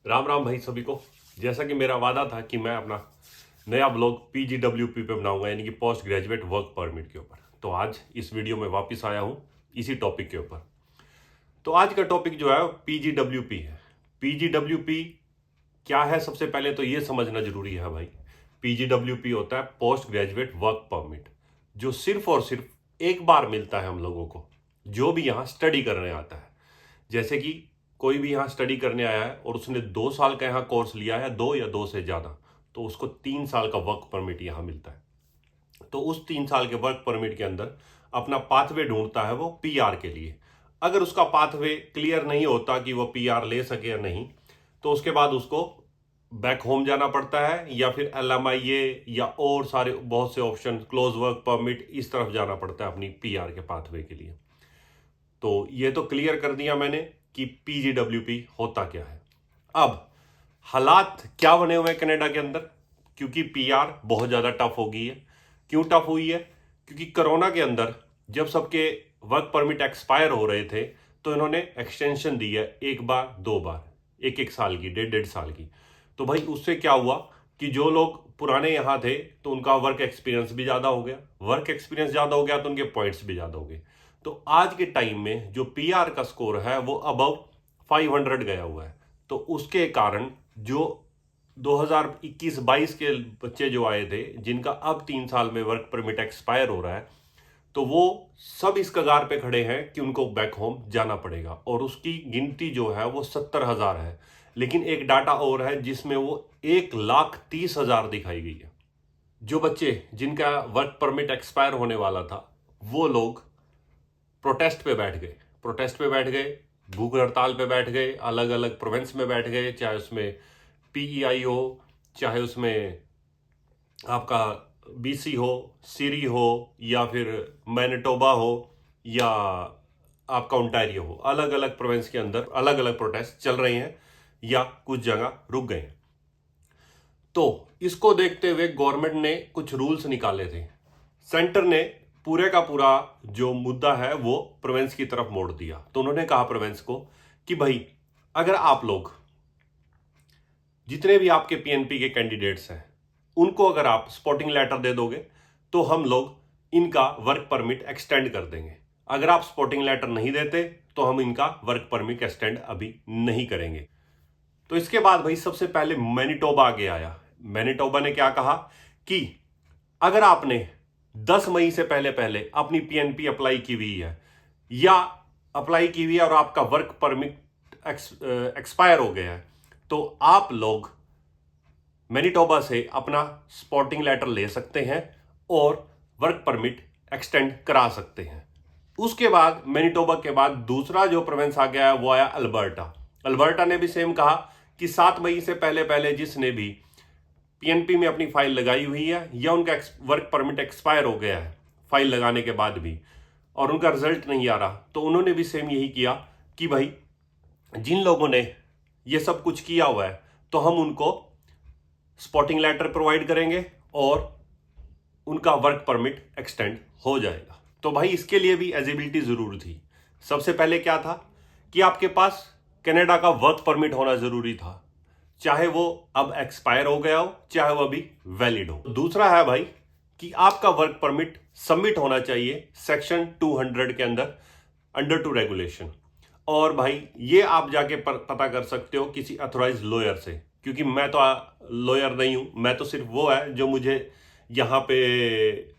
राम राम भाई सभी को। जैसा कि मेरा वादा था कि मैं अपना नया ब्लॉग पीजीडब्ल्यूपी पे बनाऊंगा, यानी कि पोस्ट ग्रेजुएट वर्क परमिट के ऊपर। तो आज इस वीडियो में वापस आया हूं इसी टॉपिक के ऊपर। तो आज का टॉपिक जो है पीजीडब्ल्यूपी है। पीजीडब्ल्यूपी क्या है, सबसे पहले तो ये समझना जरूरी है भाई। पीजीडब्ल्यूपी होता है पोस्ट ग्रेजुएट वर्क परमिट, जो सिर्फ और सिर्फ एक बार मिलता है हम लोगों को, जो भी यहाँ स्टडी करने आता है। जैसे कि कोई भी यहाँ स्टडी करने आया है और उसने 2 साल का यहाँ कोर्स लिया है, 2 या 2 से ज़्यादा, तो उसको 3 साल का वर्क परमिट यहाँ मिलता है। तो उस 3 साल के वर्क परमिट के अंदर अपना पाथवे ढूंढता है वो पीआर के लिए। अगर उसका पाथवे क्लियर नहीं होता कि वो पीआर ले सके या नहीं, तो उसके बाद उसको बैक होम जाना पड़ता है, या फिर एलएमआईए या और सारे बहुत से ऑप्शन, क्लोज वर्क परमिट, इस तरफ जाना पड़ता है अपनी पीआर के पाथवे के लिए। तो ये तो क्लियर कर दिया मैंने कि पीजीडब्ल्यूपी होता क्या है। अब हालात क्या बने हुए हैं कनाडा के अंदर, क्योंकि पीआर बहुत ज़्यादा टफ हो गई है। क्यों टफ हुई है? क्योंकि कोरोना के अंदर जब सबके वर्क परमिट एक्सपायर हो रहे थे, तो इन्होंने एक्सटेंशन दी है, एक बार 2 बार, 1-1 साल की, 1.5-1.5 साल की। तो भाई उससे क्या हुआ कि जो लोग पुराने यहाँ थे तो उनका वर्क एक्सपीरियंस भी ज़्यादा हो गया, वर्क एक्सपीरियंस ज़्यादा हो गया तो उनके पॉइंट्स भी ज़्यादा हो गए। तो आज के टाइम में जो पीआर का स्कोर है वो अबव 500 गया हुआ है। तो उसके कारण जो 2021-22 के बच्चे जो आए थे, जिनका अब 3 साल में वर्क परमिट एक्सपायर हो रहा है, तो वो सब इस कगार पे खड़े हैं कि उनको बैक होम जाना पड़ेगा, और उसकी गिनती जो है वो 70,000 है। लेकिन एक डाटा और है जिसमें वो 1,30,000 दिखाई गई है। जो बच्चे जिनका वर्क परमिट एक्सपायर होने वाला था, वो लोग प्रोटेस्ट पे बैठ गए, भूख हड़ताल पे बैठ गए, अलग अलग प्रोविंस में बैठ गए, चाहे उसमें पीईआई हो, चाहे उसमें आपका बीसी हो, सीरी हो, या फिर मैनिटोबा हो, या आपका ओंटारियो हो। अलग अलग प्रोविंस के अंदर अलग अलग प्रोटेस्ट चल रहे हैं, या कुछ जगह रुक गए हैं। तो इसको देखते हुए गवर्नमेंट ने कुछ रूल्स निकाले थे। सेंटर ने पूरे का पूरा जो मुद्दा है वो प्रोविंस की तरफ मोड़ दिया। तो उन्होंने कहा प्रोविंस को कि भाई, अगर आप लोग जितने भी आपके पीएनपी के कैंडिडेट्स हैं, उनको अगर आप स्पॉटिंग लेटर दे दोगे, तो हम लोग इनका वर्क परमिट एक्सटेंड कर देंगे। अगर आप स्पॉटिंग लेटर नहीं देते तो हम इनका वर्क परमिट एक्सटेंड अभी नहीं करेंगे। तो इसके बाद भाई सबसे पहले मैनिटोबा आगे आया। मैनिटोबा ने क्या कहा कि अगर आपने 10 मई से पहले पहले अपनी पीएनपी अप्लाई की हुई है, या अप्लाई की हुई है और आपका वर्क परमिट एक्सपायर हो गया है, तो आप लोग मैनिटोबा से अपना स्पॉटिंग लेटर ले सकते हैं और वर्क परमिट एक्सटेंड करा सकते हैं। उसके बाद मैनिटोबा के बाद दूसरा जो प्रोविंस आ गया है वो आया अल्बर्टा। अल्बर्टा ने भी सेम कहा कि 7 मई से पहले पहले जिसने भी पीएनपी में अपनी फाइल लगाई हुई है, या उनका वर्क परमिट एक्सपायर हो गया है फाइल लगाने के बाद भी, और उनका रिजल्ट नहीं आ रहा, तो उन्होंने भी सेम यही किया कि भाई जिन लोगों ने ये सब कुछ किया हुआ है, तो हम उनको स्पॉटिंग लेटर प्रोवाइड करेंगे और उनका वर्क परमिट एक्सटेंड हो जाएगा। तो भाई इसके लिए भी एलिजिबिलिटी जरूर थी। सबसे पहले क्या था कि आपके पास कनाडा का वर्क परमिट होना जरूरी था, चाहे वो अब एक्सपायर हो गया हो, चाहे वो अभी वैलिड हो। दूसरा है भाई कि आपका वर्क परमिट सबमिट होना चाहिए सेक्शन 200 के अंदर, अंडर टू रेगुलेशन। और भाई ये आप जाके पता कर सकते हो किसी अथोराइज लॉयर से, क्योंकि मैं तो लॉयर नहीं हूं। मैं तो सिर्फ वो है जो मुझे यहाँ पे,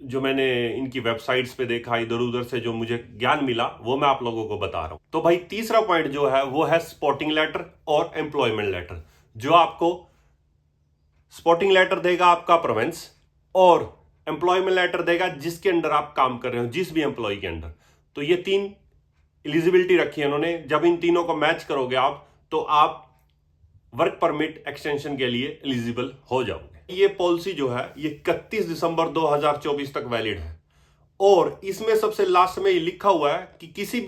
जो मैंने इनकी वेबसाइट्स पे देखा, इधर उधर से जो मुझे ज्ञान मिला, वो मैं आप लोगों को बता रहा हूं। तो भाई तीसरा पॉइंट जो है वो है स्पॉटिंग लेटर और एम्प्लॉयमेंट लेटर। जो आपको स्पॉटिंग लेटर देगा आपका प्रोविंस, और एम्प्लॉयमेंट लेटर देगा जिसके अंडर आप काम कर रहे हो, जिस भी एम्प्लॉय के अंडर। तो ये 3 एलिजिबिलिटी रखी है उन्होंने। जब इन तीनों को मैच करोगे आप, तो आप वर्क परमिट एक्सटेंशन के लिए एलिजिबल हो जाओगे। ये पॉलिसी जो है ये 31 दिसंबर 2024 तक वैलिड है, और इसमें सबसे लास्ट में ये लिखा हुआ है कि किसी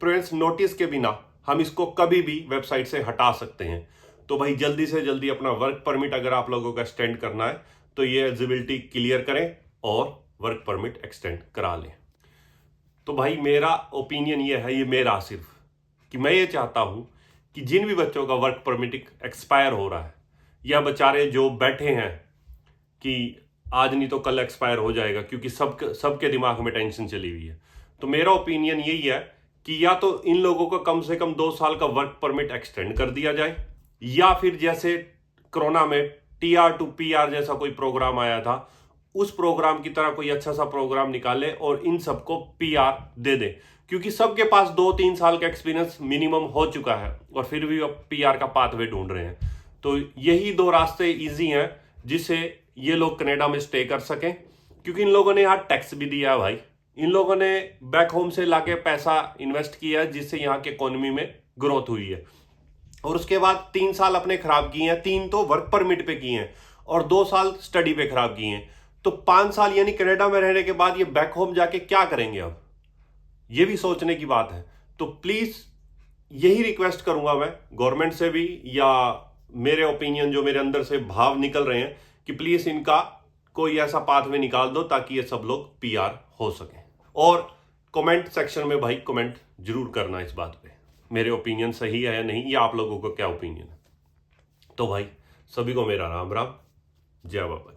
प्रोविंस नोटिस के बिना हम इसको कभी भी वेबसाइट से हटा सकते हैं। तो भाई जल्दी से जल्दी अपना वर्क परमिट अगर आप लोगों का एक्सटेंड करना है, तो ये एलिजिबिलिटी क्लियर करें और वर्क परमिट एक्सटेंड करा लें। तो भाई मेरा ओपिनियन ये है, ये मेरा सिर्फ, कि मैं ये चाहता हूं कि जिन भी बच्चों का वर्क परमिट एक्सपायर हो रहा है या बेचारे जो बैठे हैं कि आज नहीं तो कल एक्सपायर हो जाएगा, क्योंकि सबके दिमाग में टेंशन चली हुई है, तो मेरा ओपिनियन यही है कि या तो इन लोगों को कम से कम 2 साल का वर्क परमिट एक्सटेंड कर दिया जाए, या फिर जैसे कोरोना में TR to PR जैसा कोई प्रोग्राम आया था, उस प्रोग्राम की तरह कोई अच्छा सा प्रोग्राम निकाले और इन सबको PR दे दे, क्योंकि सबके पास 2-3 साल का एक्सपीरियंस मिनिमम हो चुका है और फिर भी अब PR का पाथवे ढूंढ रहे हैं। तो यही 2 रास्ते इजी हैं जिससे ये लोग कनाडा में स्टे कर सकें, क्योंकि इन लोगों ने यहाँ टैक्स भी दिया है भाई, इन लोगों ने बैक होम से लाके पैसा इन्वेस्ट किया है जिससे यहाँ के इकोनॉमी में ग्रोथ हुई है, और उसके बाद 3 साल अपने खराब किए हैं, 3 तो वर्क परमिट पे किए हैं और 2 साल स्टडी पे खराब किए हैं, तो 5 साल यानी कनाडा में रहने के बाद ये बैक होम जाके क्या करेंगे, अब ये भी सोचने की बात है। तो प्लीज यही रिक्वेस्ट करूंगा मैं गवर्नमेंट से भी, या मेरे ओपिनियन जो मेरे अंदर से भाव निकल रहे हैं, कि प्लीज इनका कोई ऐसा पाथवे निकाल दो ताकि ये सब लोग PR हो सके। और कमेंट सेक्शन में भाई कमेंट जरूर करना इस बात पे, मेरे ओपिनियन सही है या नहीं, या आप लोगों का क्या ओपिनियन है। तो भाई सभी को मेरा राम राम, जय बाबा।